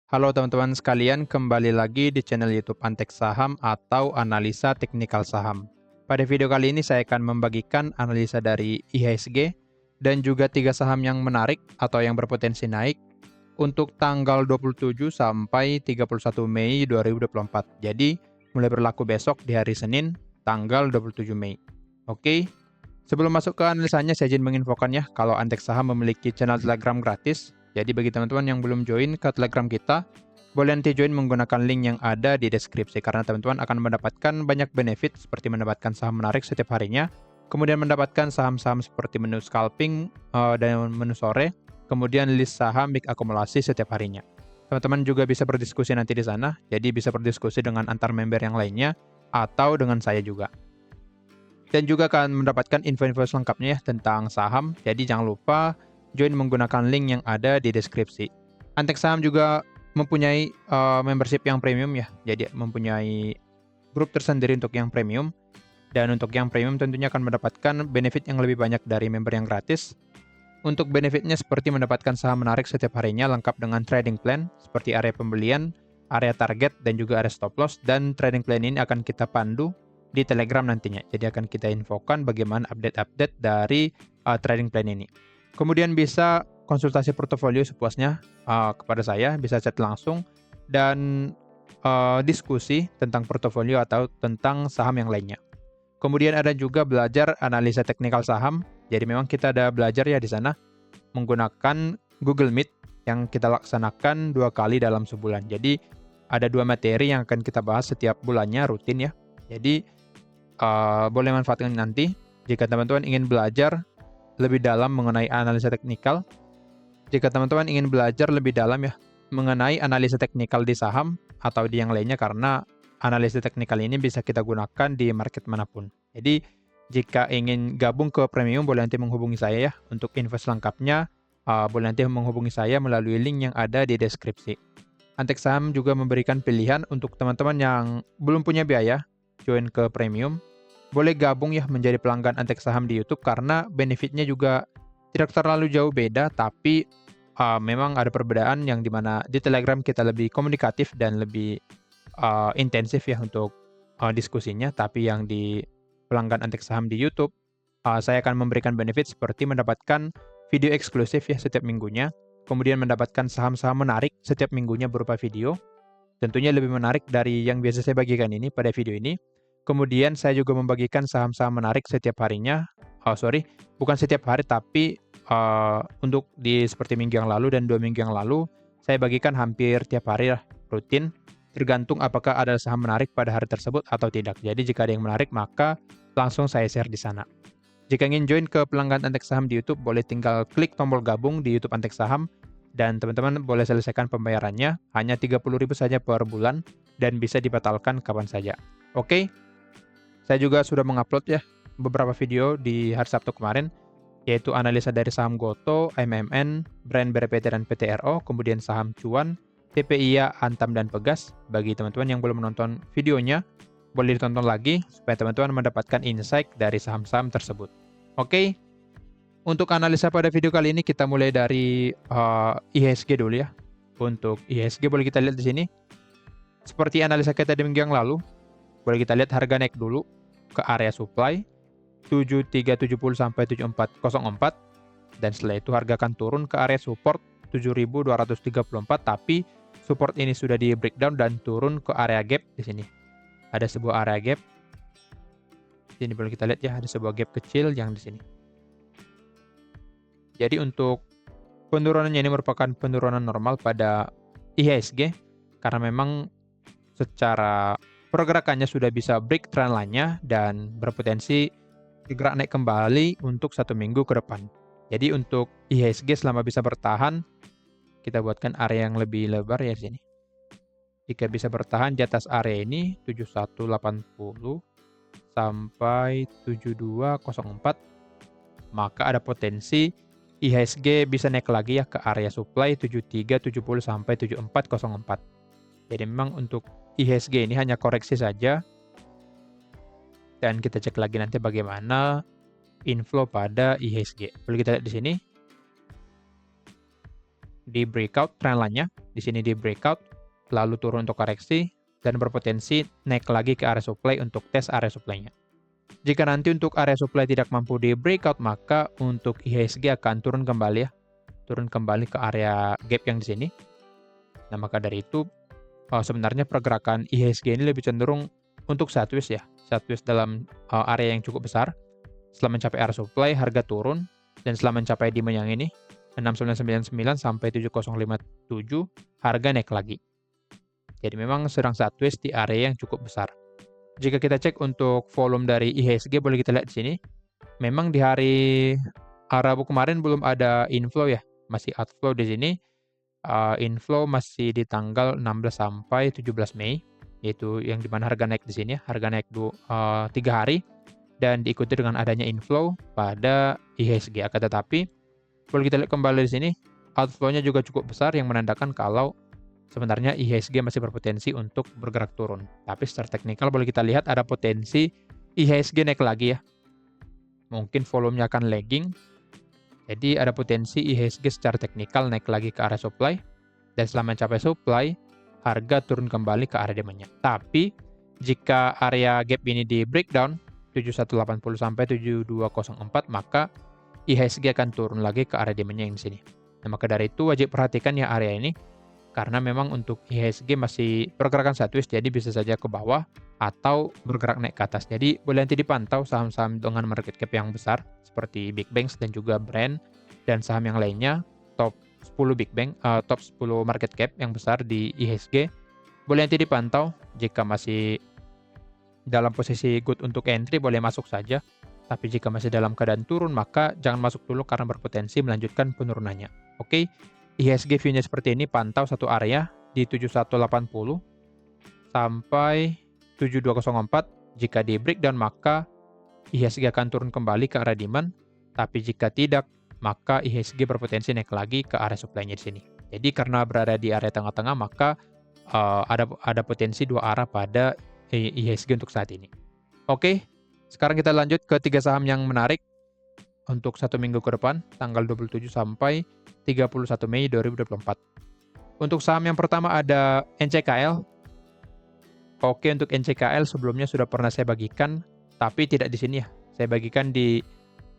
Halo teman-teman sekalian, kembali lagi di channel YouTube Antek Saham atau Analisa Teknikal Saham. Pada video kali ini saya akan membagikan analisa dari IHSG dan juga 3 saham yang menarik atau yang berpotensi naik untuk tanggal 27 sampai 31 Mei 2024. Jadi, mulai berlaku besok di hari Senin, tanggal 27 Mei. Oke, sebelum masuk ke analisanya, saya izin menginfokan ya, kalau Antek Saham memiliki channel Telegram gratis. Jadi bagi teman-teman yang belum join ke Telegram kita, boleh nanti join menggunakan link yang ada di deskripsi, karena teman-teman akan mendapatkan banyak benefit seperti mendapatkan saham menarik setiap harinya, kemudian mendapatkan saham-saham seperti menu scalping dan menu sore, kemudian list saham big akumulasi setiap harinya. Teman-teman juga bisa berdiskusi nanti di sana, jadi bisa berdiskusi dengan antar member yang lainnya atau dengan saya juga. Dan juga akan mendapatkan info-info selengkapnya ya tentang saham. Jadi jangan lupa join menggunakan link yang ada di deskripsi. Antek Saham juga mempunyai membership yang premium ya. Jadi mempunyai grup tersendiri untuk yang premium. Dan untuk yang premium tentunya akan mendapatkan benefit yang lebih banyak dari member yang gratis. Untuk benefitnya seperti mendapatkan saham menarik setiap harinya lengkap dengan trading plan seperti area pembelian, area target, dan juga area stop loss. Dan trading plan ini akan kita pandu di Telegram nantinya. Jadi akan kita infokan bagaimana update-update dari trading plan ini. Kemudian bisa konsultasi portofolio sepuasnya kepada saya, bisa chat langsung dan diskusi tentang portofolio atau tentang saham yang lainnya. Kemudian ada juga belajar analisa teknikal saham. Jadi memang kita ada belajar ya di sana menggunakan Google Meet yang kita laksanakan 2 kali dalam sebulan. Jadi ada 2 materi yang akan kita bahas setiap bulannya rutin ya. Jadi boleh manfaatkan nanti jika teman-teman ingin belajar lebih dalam mengenai analisa teknikal. Jika teman-teman ingin belajar lebih dalam ya mengenai analisa teknikal di saham atau di yang lainnya, karena analisa teknikal ini bisa kita gunakan di market manapun. Jadi jika ingin gabung ke premium boleh nanti menghubungi saya ya untuk info selengkapnya. Boleh nanti menghubungi saya melalui link yang ada di deskripsi. Antek Saham juga memberikan pilihan untuk teman-teman yang belum punya biaya join ke premium. Boleh gabung ya menjadi pelanggan Antek Saham di YouTube karena benefitnya juga tidak terlalu jauh beda, tapi memang ada perbedaan yang dimana di Telegram kita lebih komunikatif dan lebih intensif ya untuk diskusinya, tapi yang di pelanggan Antek Saham di YouTube, saya akan memberikan benefit seperti mendapatkan video eksklusif ya setiap minggunya, kemudian mendapatkan saham-saham menarik setiap minggunya berupa video, tentunya lebih menarik dari yang biasa saya bagikan ini pada video ini. Kemudian saya juga membagikan saham-saham menarik setiap harinya, bukan setiap hari tapi untuk di seperti minggu yang lalu dan 2 minggu yang lalu, saya bagikan hampir tiap hari lah, rutin, tergantung apakah ada saham menarik pada hari tersebut atau tidak. Jadi jika ada yang menarik maka langsung saya share di sana. Jika ingin join ke pelanggan Antek Saham di YouTube, boleh tinggal klik tombol gabung di YouTube Antek Saham, dan teman-teman boleh selesaikan pembayarannya, hanya 30.000 saja per bulan, dan bisa dibatalkan kapan saja. Oke, saya juga sudah mengupload ya beberapa video di hari Sabtu kemarin, yaitu analisa dari saham Goto, MMN, brand BRPT dan PTRO, kemudian saham Cuan, TPIA, Antam, dan Pegas. Bagi teman-teman yang belum menonton videonya, boleh ditonton lagi supaya teman-teman mendapatkan insight dari saham-saham tersebut. Oke, untuk analisa pada video kali ini kita mulai dari IHSG dulu ya. Untuk IHSG boleh kita lihat di sini. Seperti analisa kita di minggu yang lalu, boleh kita lihat harga naik dulu ke area supply 7370 sampai 7404, dan setelah itu harga akan turun ke area support 7234, tapi support ini sudah di breakdown dan turun ke area gap di sini. Ada sebuah area gap. Sini boleh kita lihat ya, ada sebuah gap kecil yang di sini. Jadi untuk penurunannya ini merupakan penurunan normal pada IHSG karena memang secara pergerakannya sudah bisa break trend line-nya dan berpotensi bergerak naik kembali untuk 1 minggu ke depan. Jadi untuk IHSG selama bisa bertahan, kita buatkan area yang lebih lebar ya di sini. Jika bisa bertahan di atas area ini 7180 sampai 7204, maka ada potensi IHSG bisa naik lagi ya ke area supply 7370 sampai 7404. Jadi memang untuk IHSG ini hanya koreksi saja. Dan kita cek lagi nanti bagaimana inflow pada IHSG. Boleh kita lihat di sini. di breakout trendline-nya, di sini di breakout, lalu turun untuk koreksi, dan berpotensi naik lagi ke area supply untuk tes area supply-nya. Jika nanti untuk area supply tidak mampu di breakout, maka untuk IHSG akan turun kembali ya, turun kembali ke area gap yang di sini. Nah, maka dari itu sebenarnya pergerakan IHSG ini lebih cenderung untuk sideways ya, sideways dalam area yang cukup besar. Setelah mencapai area supply, harga turun, dan setelah mencapai demand yang ini, 6999 sampai 7057, harga naik lagi. Jadi memang sedang sideways di area yang cukup besar. Jika kita cek untuk volume dari IHSG, boleh kita lihat di sini. Memang di hari Rabu kemarin belum ada inflow ya, masih outflow di sini. Inflow masih di tanggal 16 sampai 17 Mei, yaitu yang dimana harga naik di sini, harga naik 3 hari, dan diikuti dengan adanya inflow pada IHSG. Akan tetapi, boleh kita lihat kembali di sini, outflow-nya juga cukup besar yang menandakan kalau sebenarnya IHSG masih berpotensi untuk bergerak turun. Tapi secara teknikal boleh kita lihat ada potensi IHSG naik lagi ya. Mungkin volumenya akan lagging. Jadi ada potensi IHSG secara teknikal naik lagi ke area supply, dan setelah mencapai supply, harga turun kembali ke area demand-nya. Tapi jika area gap ini di breakdown 7180 sampai 7204, maka IHSG akan turun lagi ke area demand-nya yang di sini. Nah, maka dari itu wajib perhatikan ya area ini, karena memang untuk IHSG masih pergerakan sideways, jadi bisa saja ke bawah atau bergerak naik ke atas. Jadi boleh nanti dipantau saham-saham dengan market cap yang besar seperti Big Banks dan juga Brand, dan saham yang lainnya top 10 Big Bank, top 10 market cap yang besar di IHSG. Boleh nanti dipantau, jika masih dalam posisi good untuk entry boleh masuk saja. Tapi jika masih dalam keadaan turun, maka jangan masuk dulu karena berpotensi melanjutkan penurunannya. Oke, IHSG view-nya seperti ini, pantau satu area di 7180 sampai 7204. Jika di breakdown, maka IHSG akan turun kembali ke area demand. Tapi jika tidak, maka IHSG berpotensi naik lagi ke area supply-nya di sini. Jadi karena berada di area tengah-tengah, maka ada potensi dua arah pada IHSG untuk saat ini. Oke, sekarang kita lanjut ke 3 saham yang menarik untuk 1 minggu ke depan, tanggal 27 sampai 31 Mei 2024. Untuk saham yang pertama ada NCKL. Oke, untuk NCKL sebelumnya sudah pernah saya bagikan, tapi tidak di sini ya. Saya bagikan di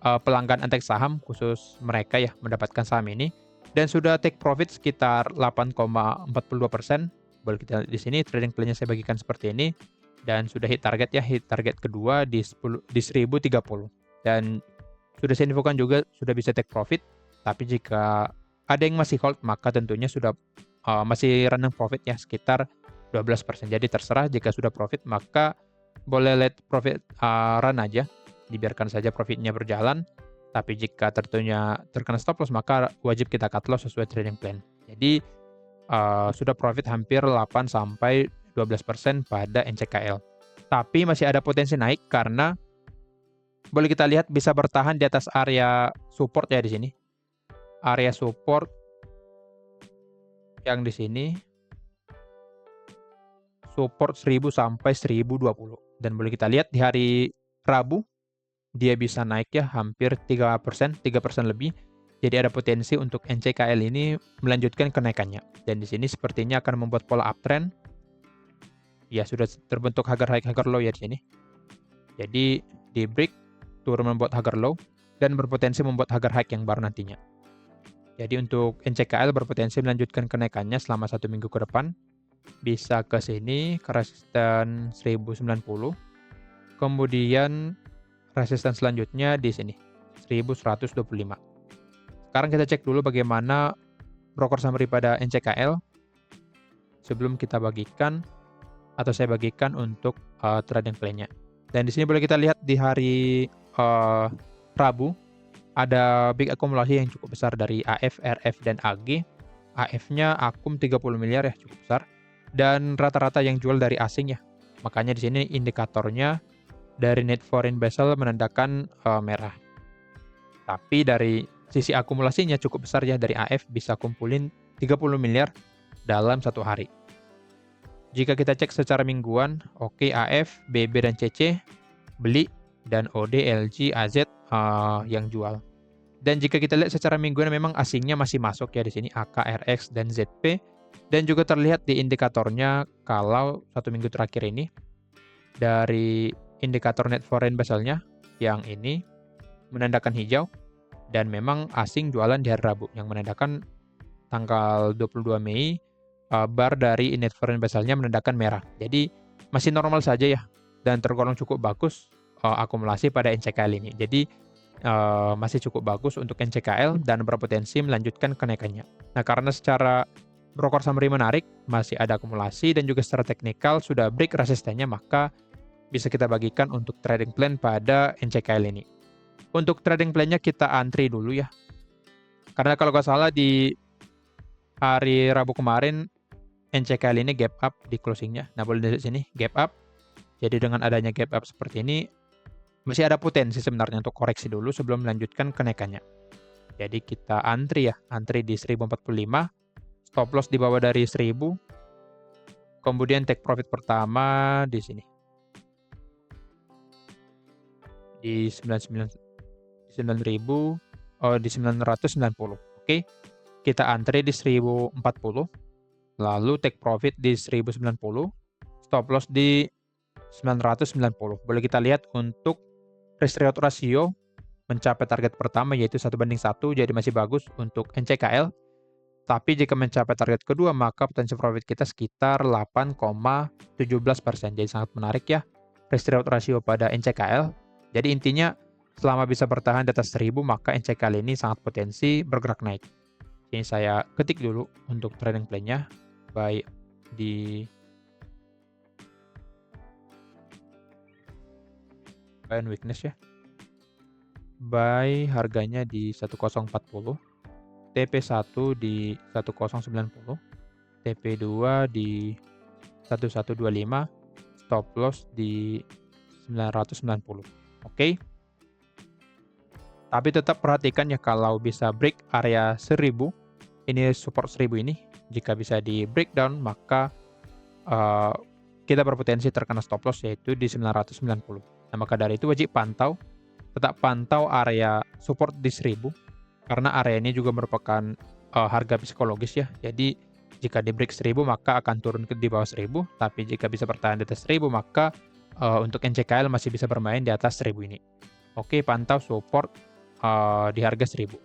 pelanggan Antek Saham, khusus mereka ya mendapatkan saham ini, dan sudah take profit sekitar 8,42%. Boleh kita lihat di sini trading plan-nya saya bagikan seperti ini, dan sudah hit target ya, hit target kedua di 1030. Dan sudah saya infokan juga sudah bisa take profit, tapi jika ada yang masih hold, maka tentunya sudah masih running profit ya, sekitar 12%. Jadi terserah, jika sudah profit maka boleh let profit run aja, dibiarkan saja profitnya berjalan. Tapi jika tentunya terkena stop loss, maka wajib kita cut loss sesuai trading plan. Jadi sudah profit hampir 8 sampai 12% pada NCKL. Tapi masih ada potensi naik karena boleh kita lihat bisa bertahan di atas area support ya di sini. Area support yang di sini support 1000 sampai 1020. Dan boleh kita lihat di hari Rabu dia bisa naik ya hampir 3%, 3% lebih. Jadi ada potensi untuk NCKL ini melanjutkan kenaikannya. Dan di sini sepertinya akan membuat pola uptrend. Ya, sudah terbentuk harga high, harga low ya di sini. Jadi di break turun membuat harga low dan berpotensi membuat harga high yang baru nantinya. Jadi untuk NCKL berpotensi melanjutkan kenaikannya selama 1 minggu ke depan. Bisa ke sini ke resisten 1090. Kemudian resisten selanjutnya di sini 1125. Sekarang kita cek dulu bagaimana broker summary pada NCKL sebelum kita bagikan atau saya bagikan untuk trading plan-nya. Dan di sini boleh kita lihat di hari Rabu ada big akumulasi yang cukup besar dari AF, RF, dan AG. AF-nya akum 30 miliar ya, cukup besar. Dan rata-rata yang jual dari asing ya. Makanya di sini indikatornya dari net foreign vessel menandakan merah. Tapi dari sisi akumulasinya cukup besar ya, dari AF bisa kumpulin 30 miliar dalam 1 hari. Jika kita cek secara mingguan, oke, AF, BB, dan CC beli, dan OD, LG, AZ yang jual. Dan jika kita lihat secara mingguan memang asingnya masih masuk ya di sini AK, RX, dan ZP. Dan juga terlihat di indikatornya kalau 1 minggu terakhir ini dari indikator net foreign Basel-nya yang ini menandakan hijau dan memang asing jualan di hari Rabu yang menandakan tanggal 22 Mei bar dari net foreign Basel-nya menandakan merah. Jadi masih normal saja ya dan tergolong cukup bagus akumulasi pada NCKL ini. Jadi masih cukup bagus untuk NCKL dan berpotensi melanjutkan kenaikannya. Nah, karena secara broker summary menarik, masih ada akumulasi dan juga secara teknikal sudah break resistennya, maka bisa kita bagikan untuk trading plan pada NCKL ini. Untuk trading plan-nya kita antri dulu ya. Karena kalau nggak salah di hari Rabu kemarin NCKL ini gap up di closing-nya. Nah, boleh dari sini gap up. Jadi dengan adanya gap up seperti ini masih ada potensi sebenarnya untuk koreksi dulu sebelum melanjutkan kenaikannya. Jadi kita antri ya, antri di 1045. Stop loss di bawah dari 1000. Kemudian take profit pertama di sini. Di 990. Oke. Kita antri di 1040. Lalu take profit di 1090. Stop loss di 990. Boleh kita lihat untuk risk reward ratio mencapai target pertama yaitu 1:1, jadi masih bagus untuk NCKL. Tapi jika mencapai target kedua, maka potensi profit kita sekitar 8,17%. Jadi sangat menarik ya, risk reward ratio pada NCKL. Jadi intinya, selama bisa bertahan di atas 1000, maka NCKL ini sangat potensi bergerak naik. Ini saya ketik dulu untuk trading plan-nya. Buy di buy and weakness ya. Buy harganya di 1040. TP1 di 1090, TP2 di 1125, stop loss di 990. Oke. Tapi tetap perhatikan ya kalau bisa break area 1000, ini support 1000 ini, jika bisa di breakdown maka kita berpotensi terkena stop loss yaitu di 990. Nah, maka dari itu wajib tetap pantau area support di 1000. Karena area ini juga merupakan harga psikologis ya. Jadi jika di break 1000 maka akan turun ke di bawah 1000. Tapi jika bisa bertahan di atas 1000 maka untuk NCKL masih bisa bermain di atas 1000 ini. Oke, pantau support di harga 1000.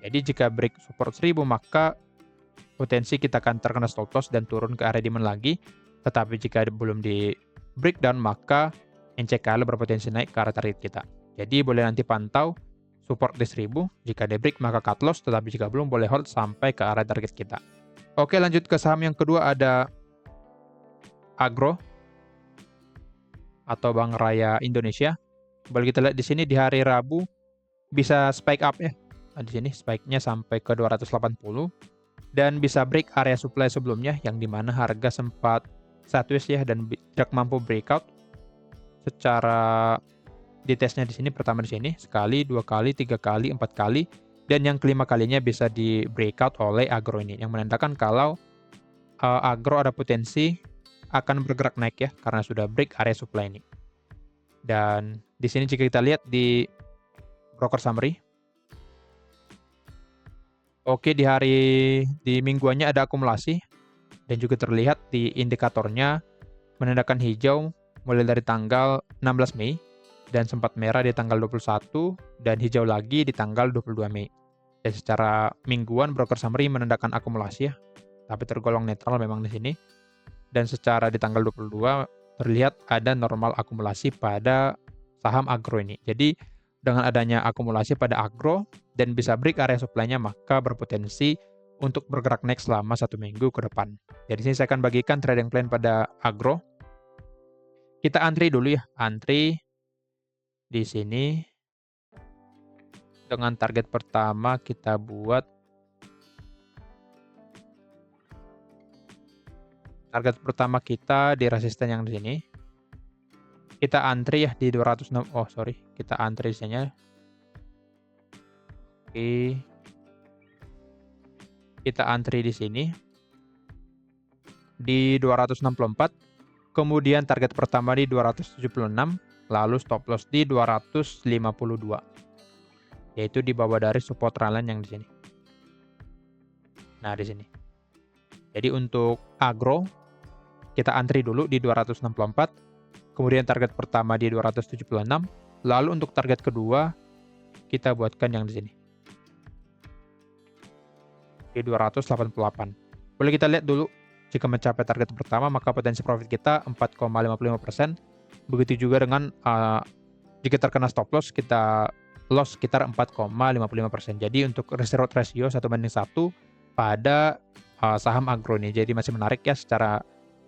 Jadi jika break support 1000 maka potensi kita akan terkena stop loss dan turun ke area demand lagi. Tetapi jika belum di breakdown maka NCKL berpotensi naik ke arah target kita. Jadi boleh nanti pantau support di 1000, jika di break maka cut loss, tetapi jika belum boleh hold sampai ke arah target kita. Oke, lanjut ke saham yang kedua ada Agro atau Bank Raya Indonesia. Boleh kita lihat di sini di hari Rabu bisa spike up ya. Nah, di sini spike-nya sampai ke 280 dan bisa break area supply sebelumnya yang dimana harga sempat sideways ya dan tidak mampu breakout. Secara di tesnya di sini pertama di sini sekali, 2 kali, 3 kali, 4 kali dan yang kelima kalinya bisa di breakout oleh Agro ini yang menandakan kalau Agro ada potensi akan bergerak naik ya karena sudah break area supply ini. Dan di sini jika kita lihat di broker summary, oke, di mingguannya ada akumulasi dan juga terlihat di indikatornya menandakan hijau mulai dari tanggal 16 Mei dan sempat merah di tanggal 21 dan hijau lagi di tanggal 22 Mei. Dan secara mingguan broker summary menandakan akumulasi ya, tapi tergolong netral memang di sini. Dan secara di tanggal 22 terlihat ada normal akumulasi pada saham Agro ini. Jadi dengan adanya akumulasi pada Agro dan bisa break area supply-nya maka berpotensi untuk bergerak naik selama 1 minggu ke depan. Jadi sini saya akan bagikan trading plan pada Agro. Kita antri dulu ya, antri di sini dengan target pertama kita buat target pertama kita di resisten yang di sini. Kita antri ya di 206. Oh, sorry. Kita antri di sini. Oke. Kita antri di sini di 264. Kemudian target pertama di 276. Lalu stop loss di 252. yaitu di bawah dari support trendline yang di sini. Nah, di sini. Jadi untuk agro, kita antri dulu di 264, kemudian target pertama di 276, lalu untuk target kedua, kita buatkan yang di sini. Di 288. Boleh kita lihat dulu, jika mencapai target pertama, maka potensi profit kita 4,55%. Begitu juga dengan jika terkena stop loss, kita loss sekitar 4,55%. Jadi untuk risk reward ratio 1:1 pada saham agro ini. Jadi masih menarik ya secara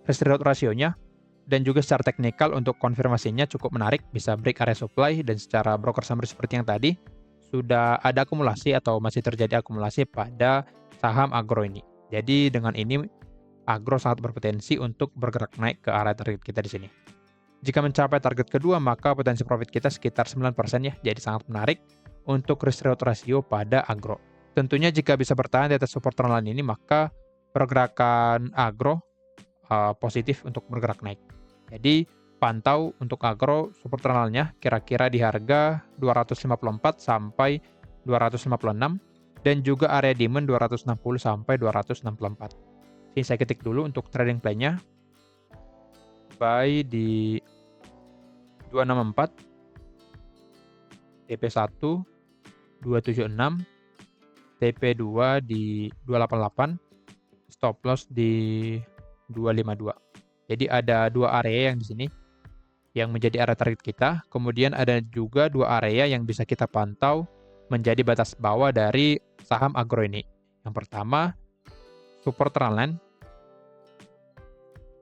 risk reward rasionya, dan juga secara teknikal untuk konfirmasinya cukup menarik, bisa break area supply, dan secara broker summary seperti yang tadi, sudah ada akumulasi atau masih terjadi akumulasi pada saham agro ini. Jadi dengan ini agro sangat berpotensi untuk bergerak naik ke area target kita di sini. Jika mencapai target kedua, maka potensi profit kita sekitar 9% ya. Jadi sangat menarik untuk risk reward ratio pada agro. Tentunya jika bisa bertahan di atas support trendline ini, maka pergerakan agro positif untuk bergerak naik. Jadi pantau untuk agro support trendline-nya kira-kira di harga 254 sampai 256, dan juga area demand 260 sampai 264. Ini saya ketik dulu untuk trading plan-nya. Buy di 264, TP1 276, TP2 di 288, stop loss di 252. Jadi ada dua area yang di sini yang menjadi area target kita. Kemudian ada juga dua area yang bisa kita pantau menjadi batas bawah dari saham agro ini. Yang pertama, support trendline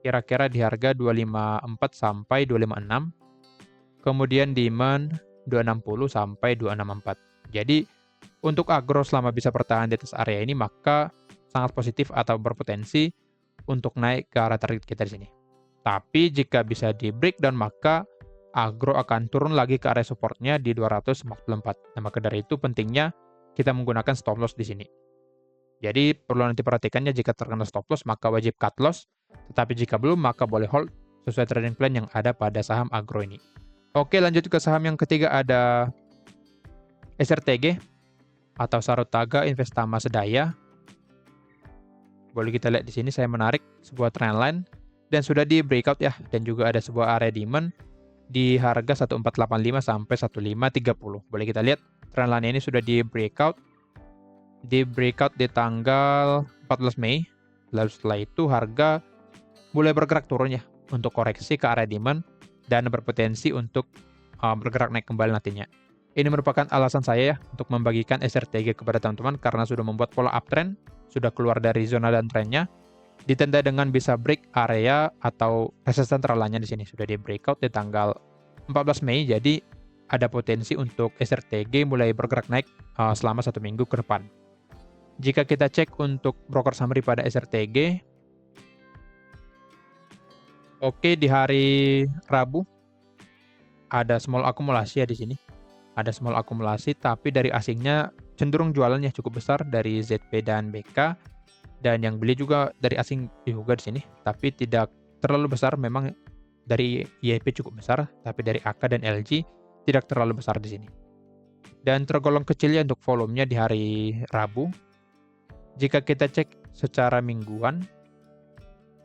kira-kira di harga 254 sampai 256. Kemudian demand 260 sampai 264. Jadi untuk agro selama bisa bertahan di atas area ini, maka sangat positif atau berpotensi untuk naik ke arah target kita di sini. Tapi jika bisa di breakdown, maka agro akan turun lagi ke area supportnya di 244. Nah, maka dari itu pentingnya kita menggunakan stop loss di sini. Jadi perlu nanti perhatikannya, jika terkena stop loss maka wajib cut loss, tetapi jika belum maka boleh hold sesuai trading plan yang ada pada saham agro ini. Oke, lanjut ke saham yang ketiga, ada SRTG atau Saratoga Investama Sedaya. Boleh kita lihat di sini, saya menarik sebuah trendline dan sudah di breakout ya, dan juga ada sebuah area demand di harga 1485 sampai 1530. Boleh kita lihat trendline ini sudah di breakout di tanggal 14 Mei. Lalu setelah itu harga mulai bergerak turun ya untuk koreksi ke area demand dan berpotensi untuk bergerak naik kembali nantinya. Ini merupakan alasan saya ya untuk membagikan SRTG kepada teman-teman, karena sudah membuat pola uptrend, sudah keluar dari zona dan trennya, ditanda dengan bisa break area atau resisten trendline-nya di sini sudah di breakout di tanggal 14 Mei. Jadi ada potensi untuk SRTG mulai bergerak naik selama 1 minggu ke depan. Jika kita cek untuk broker summary pada SRTG, oke, di hari Rabu ada small akumulasi ya di sini. Ada small akumulasi, tapi dari asingnya cenderung jualannya cukup besar dari ZP dan BK, dan yang beli juga dari asing juga di sini, tapi tidak terlalu besar. Memang dari YP cukup besar, tapi dari AK dan LG tidak terlalu besar di sini. Dan tergolong kecil ya untuk volumenya di hari Rabu. Jika kita cek secara mingguan,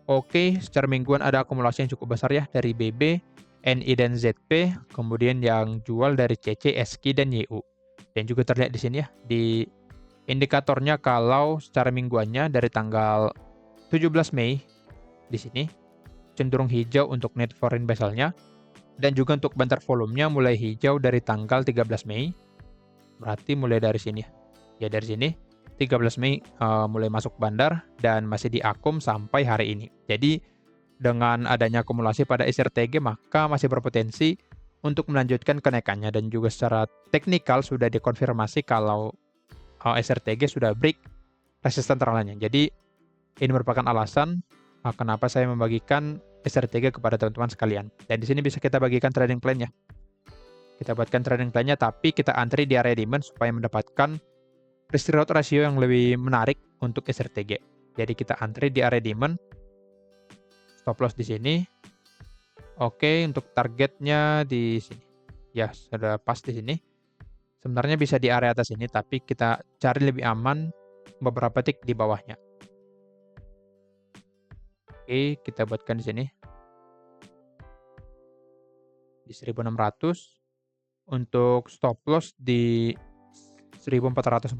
oke, secara mingguan ada akumulasi yang cukup besar ya dari BB, NI dan ZP, kemudian yang jual dari CC, SQ dan YU. Dan juga terlihat di sini ya di indikatornya, kalau secara mingguannya dari tanggal 17 Mei di sini cenderung hijau untuk net foreign vessel-nya, dan juga untuk banter volumenya mulai hijau dari tanggal 13 Mei. Berarti mulai dari sini ya. Ya dari sini 13 Mei mulai masuk bandar dan masih di akum sampai hari ini. Jadi dengan adanya akumulasi pada SRTG, maka masih berpotensi untuk melanjutkan kenaikannya, dan juga secara teknikal sudah dikonfirmasi kalau SRTG sudah break resisten trendline-nya. Jadi ini merupakan alasan kenapa saya membagikan SRTG kepada teman-teman sekalian. Dan di sini bisa kita bagikan trading plan-nya. Kita buatkan trading plan-nya, tapi kita antri di area demand supaya mendapatkan risk reward ratio yang lebih menarik untuk SRTG. Jadi kita antri di area demand, stop loss di sini. Oke, untuk targetnya di sini. Ya, sudah pas di sini. Sebenarnya bisa di area atas ini, tapi kita cari lebih aman beberapa tick di bawahnya. Oke, kita buatkan di sini. Di 1600. Untuk stop loss di 1440.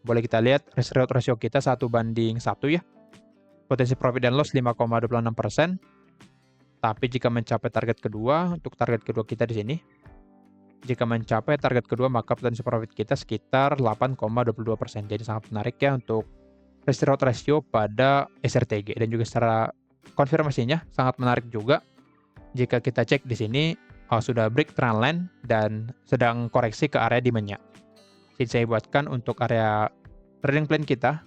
Boleh kita lihat risk reward ratio kita 1:1 ya. Potensi profit dan loss 5,26%. Tapi jika mencapai target kedua, untuk target kedua kita di sini, jika mencapai target kedua maka potensi profit kita sekitar 8,22%. Jadi sangat menarik ya untuk risk reward ratio pada SRTG, dan juga secara konfirmasinya sangat menarik juga. Jika kita cek di sini sudah break trend line dan sedang koreksi ke area demand-nya. Jadi saya buatkan untuk area trading plan kita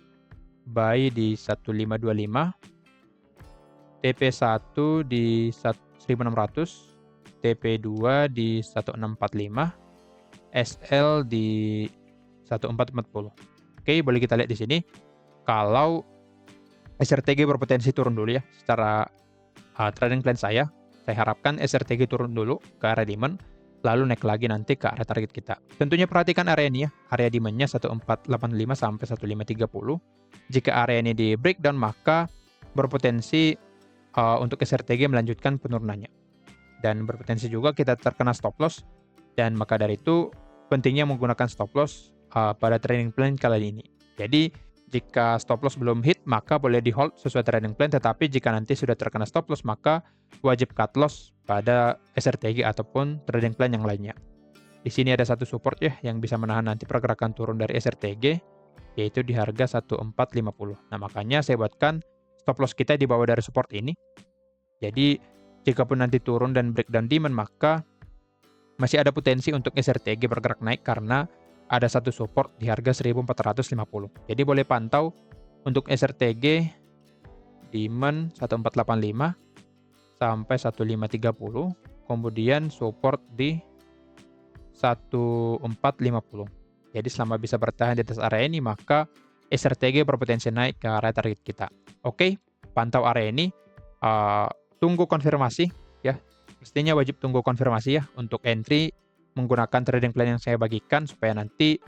buy di 1525, TP1 di 1600, TP2 di 1645, SL di 1440. Oke, boleh kita lihat di sini kalau SRTG berpotensi turun dulu ya secara trading plan saya. Saya harapkan SRTG turun dulu ke area demand, lalu naik lagi nanti ke area target kita. Tentunya perhatikan area ini ya, area demand-nya 1485 sampai 1530. Jika area ini di breakdown maka berpotensi untuk SRTG melanjutkan penurunannya. Dan berpotensi juga kita terkena stop loss, dan maka dari itu pentingnya menggunakan stop loss pada trading plan kali ini. Jadi jika stop loss belum hit, maka boleh di hold sesuai trading plan, tetapi jika nanti sudah terkena stop loss, maka wajib cut loss pada SRTG ataupun trading plan yang lainnya. Di sini ada satu support ya, yang bisa menahan nanti pergerakan turun dari SRTG, yaitu di harga 1450. Nah, makanya saya buatkan stop loss kita di bawah dari support ini. Jadi, jikapun nanti turun dan breakdown demand, maka masih ada potensi untuk SRTG bergerak naik karena ada satu support di harga 1450. Jadi boleh pantau untuk SRTG demand 1485 sampai 1530, kemudian support di 1450. Jadi selama bisa bertahan di atas area ini maka SRTG berpotensi naik ke area target kita. Oke, pantau area ini, tunggu konfirmasi ya. Pastinya wajib tunggu konfirmasi ya untuk entry menggunakan trading plan yang saya bagikan, supaya nanti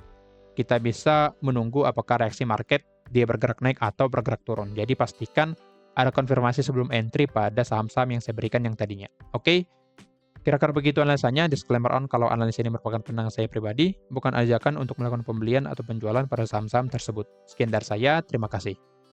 kita bisa menunggu apakah reaksi market dia bergerak naik atau bergerak turun. Jadi pastikan ada konfirmasi sebelum entry pada saham-saham yang saya berikan yang tadinya. Oke, kira-kira begitu analisanya. Disclaimer on, kalau analisa ini merupakan pandangan saya pribadi, bukan ajakan untuk melakukan pembelian atau penjualan pada saham-saham tersebut. Sekian dari saya, terima kasih.